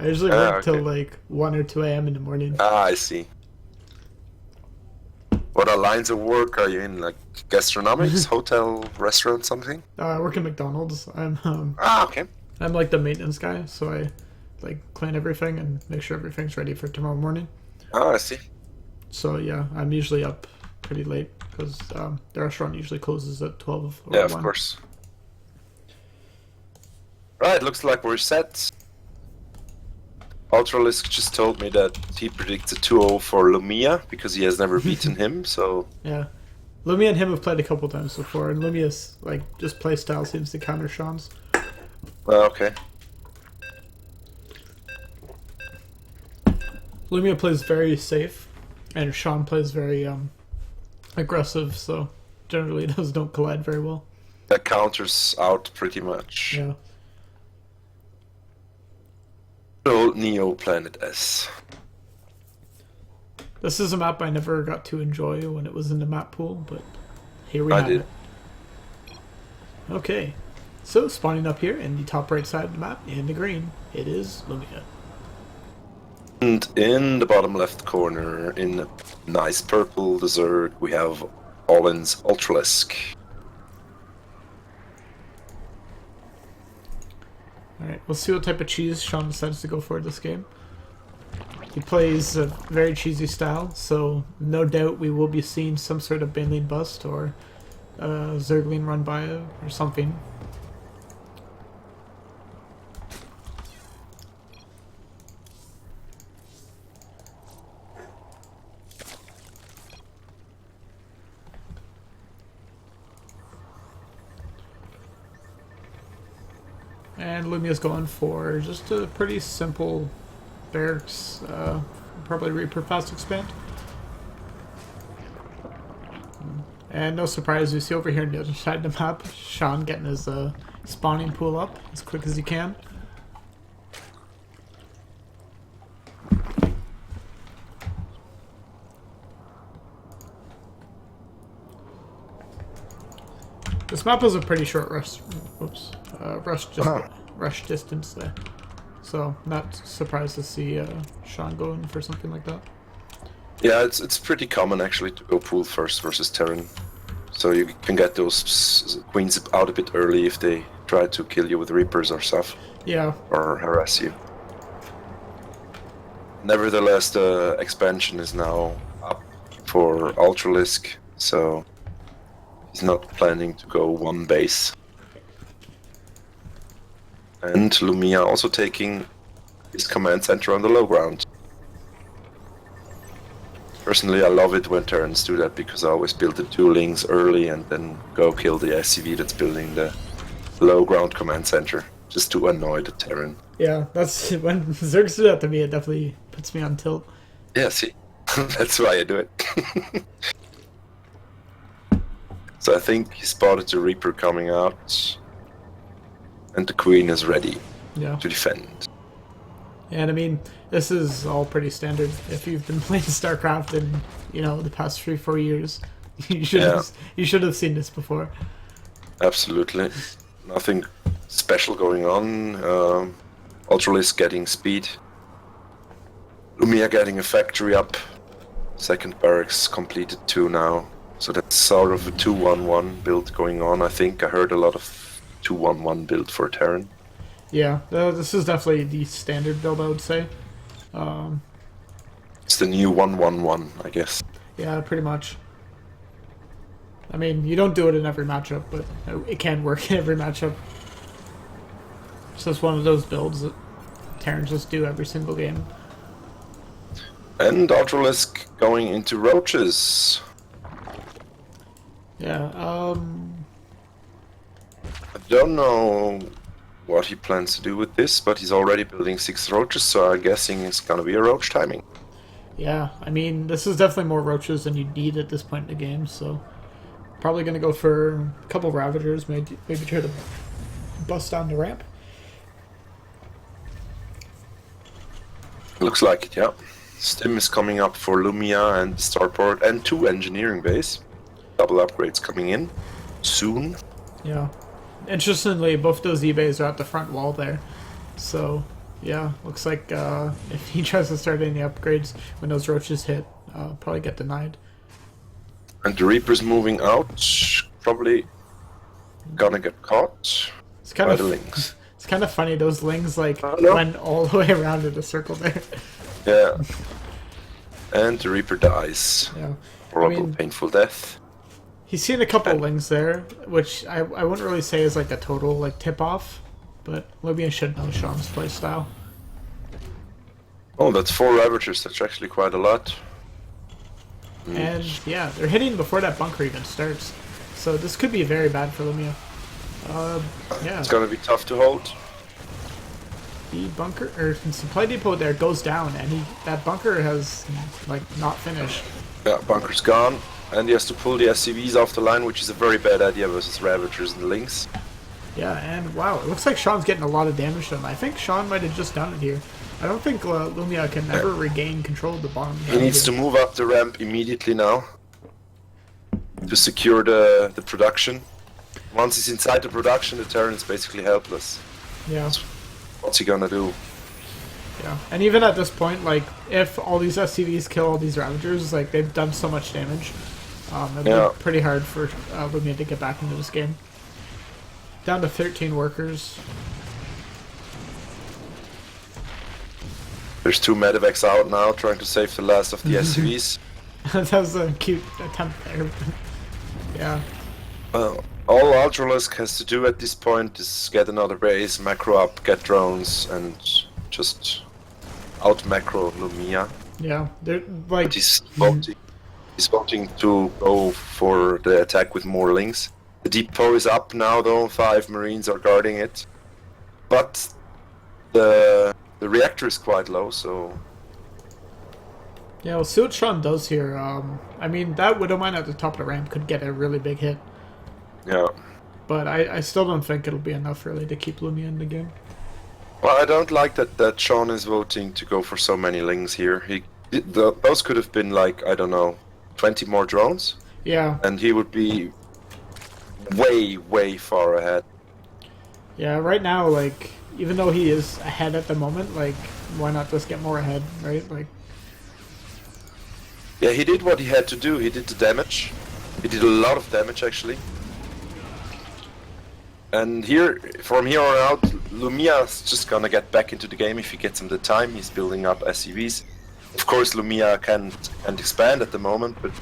I usually work till Okay. like 1 or 2 a.m. in the morning. I see. What are lines of work are you in? Like gastronomics, hotel, restaurant, something? I work at McDonald's. Okay. I'm like the maintenance guy, so I like clean everything and make sure everything's ready for tomorrow morning. I see. So yeah, I'm usually up pretty late because the restaurant usually closes at 12 or Yeah, of 1. course. Right, looks like we're set. Ultralisk just told me that he predicts a 2-0 for Lumiya because he has never beaten him, so Yeah. Lumiya and him have played a couple times before, and Lumiya's like just play style seems to counter Sean's. okay. Lumiya plays very safe, and Sean plays very aggressive, so generally those don't collide very well. That counters out pretty much. Yeah. Old Neo Planet S. This is a map I never got to enjoy when it was in the map pool, but here we I have did. it. Okay, so spawning up here in the top right side of the map in the green, it is Lumiya. And in the bottom left corner, in a nice purple desert, we have Allin's Ultralisk. Alright, we'll see what type of cheese Sean decides to go for this game. He plays a very cheesy style, so no doubt we will be seeing some sort of Banelane bust or Zergling run by or something. And Lumia's going for just a pretty simple barracks, probably Reaper fast expand. And no surprise, we see over here on the other side of the map, Sean getting his spawning pool up as quick as he can. This map was a pretty short rush distance there. So not surprised to see Sean going for something like that. Yeah, it's pretty common actually to go pool first versus Terran. So you can get those queens out a bit early if they try to kill you with Reapers or stuff. Yeah. Or harass you. Nevertheless, the expansion is now up for Ultralisk, so he's not planning to go one base. And Lumiya also taking his command center on the low ground. Personally, I love it when Terrans do that because I always build the duelings early and then go kill the SCV that's building the low ground command center, just to annoy the Terran. Yeah, that's when Zergs do that to me, it definitely puts me on tilt. Yeah, see, that's why I do it. So I think he spotted the Reaper coming out, and the Queen is ready to defend. And I mean, this is all pretty standard. If you've been playing StarCraft in, the past 3-4 years, you should have seen this before. Absolutely, nothing special going on. Ultralisk getting speed. Lumiya getting a factory up. Second barracks completed 2 now. So that's sort of a 2-1-1 build going on. I think I heard a lot of 2-1-1 build for Terran. Yeah, this is definitely the standard build, I would say. It's the new 1-1-1, I guess. Yeah, pretty much. I mean, you don't do it in every matchup, but it can work in every matchup. It's just one of those builds that Terrans just do every single game. And Ultralisk going into roaches. Yeah, I don't know what he plans to do with this, but he's already building 6 roaches, so I'm guessing it's gonna be a roach timing. Yeah, I mean, this is definitely more roaches than you need at this point in the game, so probably gonna go for a couple Ravagers, maybe try to bust down the ramp. Looks like it, yeah. Stim is coming up for Lumiya and Starport and 2 engineering base. Double upgrades coming in soon. Yeah. Interestingly, both those eBays are at the front wall there. So Yeah, looks like if he tries to start any upgrades when those roaches hit, probably get denied. And the Reaper's moving out. Probably gonna get caught It's kind by of the Lynx. it's kind of funny. Those lings like Oh, no. went all the way around in a circle there. Yeah. And the Reaper dies. Yeah, Horrible, mean- painful death. he's seen a couple lings there, which I wouldn't really say is like a total like tip off, but Lumiya should know Sean's play style. Oh, that's 4 Ravagers. That's actually quite a lot. And yeah, they're hitting before that bunker even starts, so this could be very bad for Lumiya. Yeah, It's gonna be tough to hold. the bunker or supply depot there goes down, and that bunker has like not finished. Yeah, bunker's gone. And he has to pull the SCVs off the line, which is a very bad idea versus Ravagers and Lynx. Yeah, and wow, it looks like Sean's getting a lot of damage done. I think Sean might have just done it here. I don't think Lumiya can ever regain control of the bottom. He needs to move up the ramp immediately now to secure the production. Once he's inside the production, the Terran is basically helpless. Yeah, What's he gonna do? yeah. And even at this point, like, if all these SCVs kill all these Ravagers, like, they've done so much damage. It'll Yeah. be pretty hard for Lumiya to get back into this game. Down to 13 workers. There's 2 medevacs out now, trying to save the last of the SCVs. That was a cute attempt there. Yeah. All Ultralisk has to do at this point is get another base, macro up, get drones, and just out macro Lumiya. Yeah. They're like. But he's voting to go for the attack with more links. The depot is up now though, 5 Marines are guarding it. But the reactor is quite low, so... Yeah, we'll see what Sean does here. I mean, that Widowmine at the top of the ramp could get a really big hit. Yeah. But I still don't think it'll be enough, really, to keep Lumiya in the game. Well, I don't like that Sean is voting to go for so many lings here. Those could have been like, I don't know, 20 more drones? Yeah. And he would be way, way far ahead. Yeah, right now, like, even though he is ahead at the moment, like, why not just get more ahead, right? Like, Yeah, he did what he had to do. He did the damage. He did a lot of damage, actually. And here, from here on out, Lumiya's just gonna get back into the game if he gets him the time. He's building up SCVs. Of course, Lumiya can't expand at the moment, but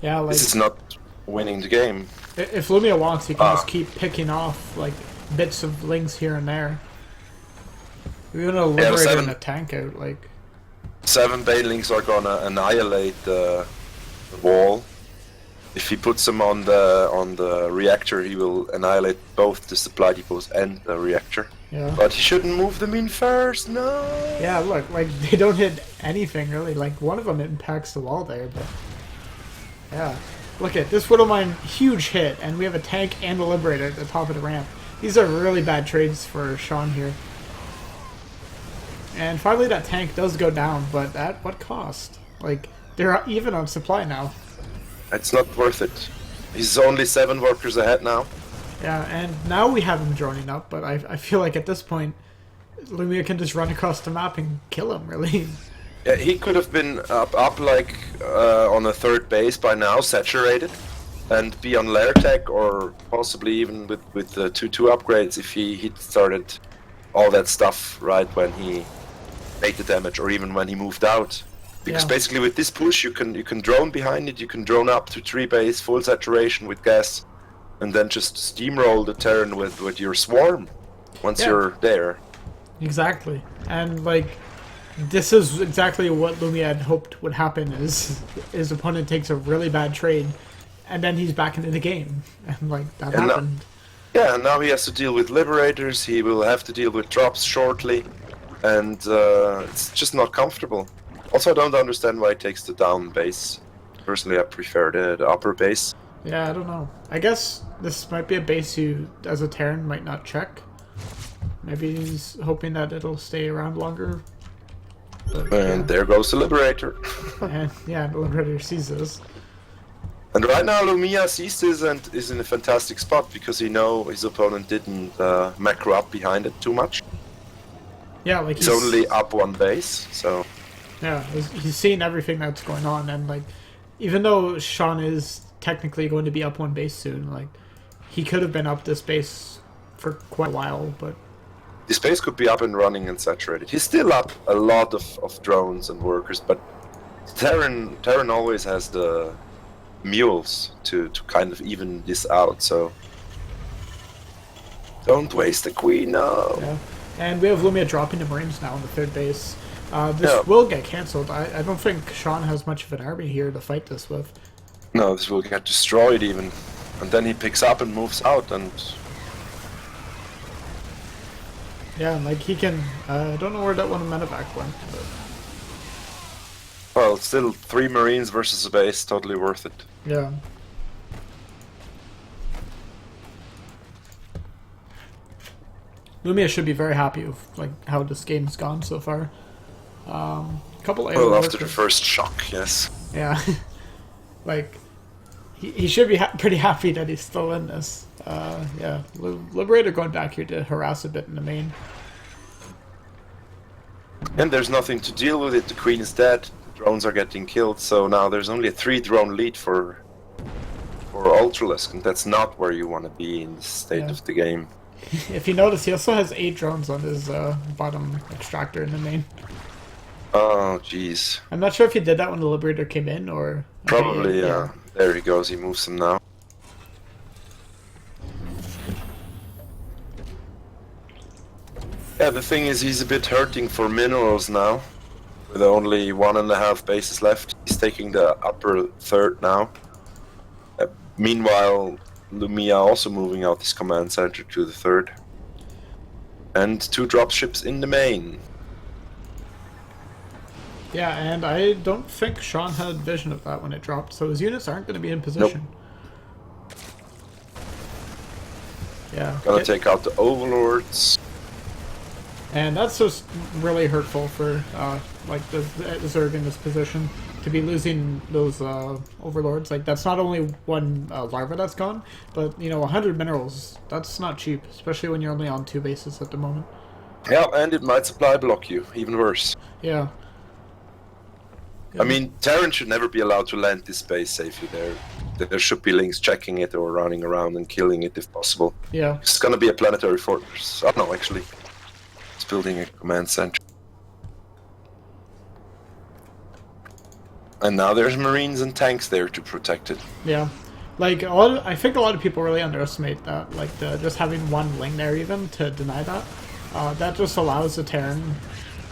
yeah, like, this is not winning the game. if Lumiya wants, he can just keep picking off, like, bits of lings here and there. Even a Liberator and a tank out, like... 7 Banelings are gonna annihilate the wall. If he puts them on the reactor, he will annihilate both the supply depots and the reactor. Yeah. But he shouldn't move them in first, no! Yeah, look, like, they don't hit anything, really. Like, one of them impacts the wall there, but... Yeah. Look at this Widowmine, huge hit, and we have a tank and a Liberator at the top of the ramp. These are really bad trades for Sean here. And finally that tank does go down, but at what cost? Like, they're even on supply now. It's not worth it. He's only 7 workers ahead now. Yeah, and now we have him joining up, but I feel like at this point, Lumiya can just run across the map and kill him, really. Yeah, he could have been up like on a 3rd base by now, saturated, and be on lair tech, or possibly even with the 2-2 upgrades if he started all that stuff right when he made the damage, or even when he moved out. Because basically with this push you can drone behind it, you can drone up to 3 base, full saturation with gas, and then just steamroll the Terran with your swarm once you're there. Exactly. And like, this is exactly what Lumiya had hoped would happen, is his opponent takes a really bad trade and then he's back into the game. And like, that happened. Yeah, and now he has to deal with Liberators, he will have to deal with drops shortly, and it's just not comfortable. Also, I don't understand why he takes the down base. Personally, I prefer the upper base. Yeah, I don't know. I guess this might be a base you, as a Terran, might not check. Maybe he's hoping that it'll stay around longer. But, And there goes the Liberator. and yeah, the Liberator sees this. And right now, Lumiya sees this and is in a fantastic spot because he knows his opponent didn't macro up behind it too much. Yeah, like he's only up one base, so... Yeah, he's seeing everything that's going on, and like, even though Sean is technically going to be up one base soon, like, he could have been up this base for quite a while, but... This base could be up and running and saturated. He's still up a lot of drones and workers, but Terran always has the mules to kind of even this out, so... Don't waste the queen, no! Yeah. And we have Lumiya dropping the Marines now on the third base. This will get cancelled. I don't think Sean has much of an army here to fight this with. No, this will get destroyed even. And then he picks up and moves out and... Yeah, and like he can... I don't know where that one medevac went, but... Well, still 3 Marines versus a base, totally worth it. Yeah. Lumiya should be very happy with like how this game's gone so far. Couple of well, after the first shock, yes. Yeah. Like, he should be pretty happy that he's still in this. Yeah. Liberator going back here to harass a bit in the main. And there's nothing to deal with it. The queen is dead. The drones are getting killed. So now there's only a 3 drone lead for Ultralisk, and that's not where you want to be in the state of the game. If you notice, he also has 8 drones on his bottom extractor in the main. Oh, jeez. I'm not sure if he did that when the Liberator came in, or... Probably, yeah. There he goes, he moves them now. Yeah, the thing is, he's a bit hurting for minerals now. With only 1.5 bases left. He's taking the upper third now. Meanwhile, Lumiya also moving out his command center to the third. And 2 dropships in the main. Yeah, and I don't think Sean had vision of that when it dropped, so his units aren't going to be in position. Nope. Yeah. Gonna take out the overlords. And that's just really hurtful for like the Zerg in this position to be losing those overlords. Like, that's not only one larva that's gone, but you know, 100 minerals, that's not cheap, especially when you're only on 2 bases at the moment. Yeah, and it might supply block you, even worse. Yeah. I mean, Terran should never be allowed to land this base safely there. There should be links checking it or running around and killing it if possible. Yeah. It's gonna be a planetary fortress. Oh no, actually. It's building a command center. And now there's Marines and tanks there to protect it. Yeah. Like, I think a lot of people really underestimate that. Like, just having 1 ling there even to deny that. That just allows the Terran...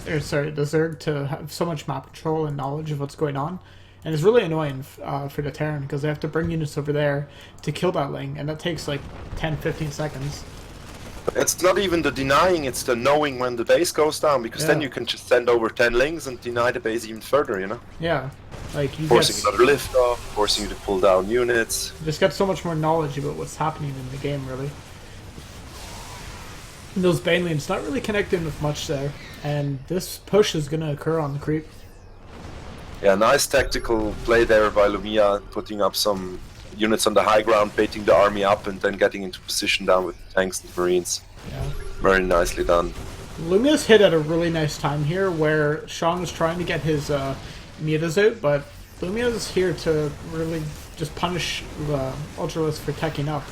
the Zerg to have so much map control and knowledge of what's going on, and it's really annoying for the Terran because they have to bring units over there to kill that ling, and that takes like 10-15 seconds. It's not even the denying, it's the knowing when the base goes down, because then you can just send over 10 lings and deny the base even further, you know? Yeah, like you forcing another lift off, forcing you to pull down units. You just get so much more knowledge about what's happening in the game, really. And those Banelings not really connecting with much there, and this push is going to occur on the creep. Yeah, nice tactical play there by Lumiya, putting up some units on the high ground, baiting the army up, and then getting into position down with tanks and marines. Yeah. Very nicely done. Lumiya's hit at a really nice time here, where Sean was trying to get his mutas out, but Lumiya's here to really just punish the Ultralisk for teching up.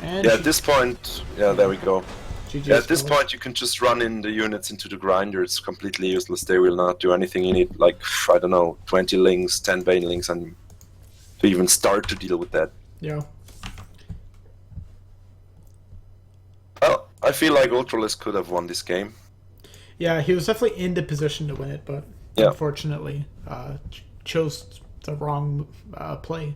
And yeah, at this point, yeah, there we go. GG's Yeah, at this point, you can just run in the units into the grinder. It's completely useless. They will not do anything. You need, like, I don't know, 20 lings, 10 banelings, and to even start to deal with that. Yeah. Well, I feel like Ultralisk could have won this game. Yeah, he was definitely in the position to win it, but unfortunately chose the wrong play.